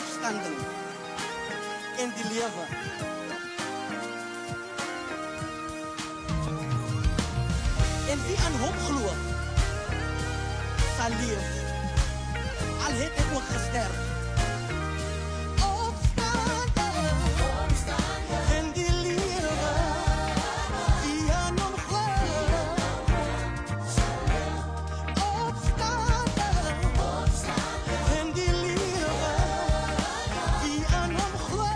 opstanding en die lewe. En wie aan hom glo, sal leef, al het hy ook gesterf. En die lewe, wie aan hom glo, en die lewe, wie aan hom glo,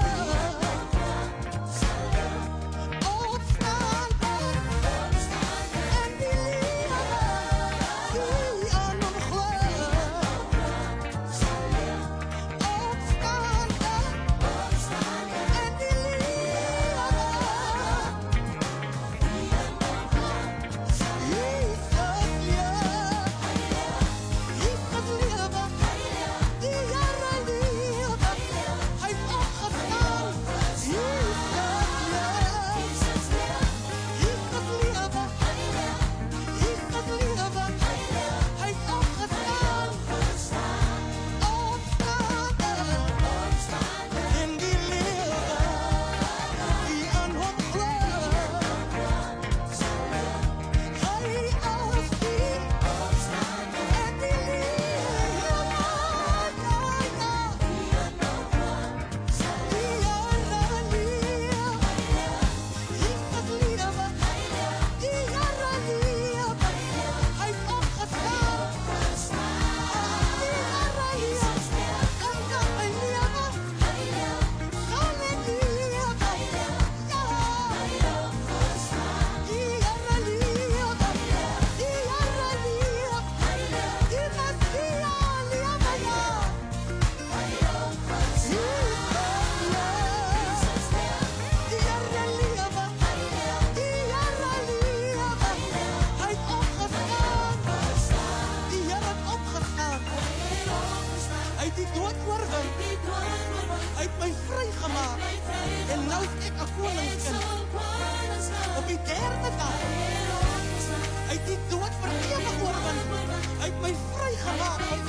en nou is ek 'n koningskind. Op die derde dag, hy het die dood vir ewig oorwin. Hy het my vrygemaak.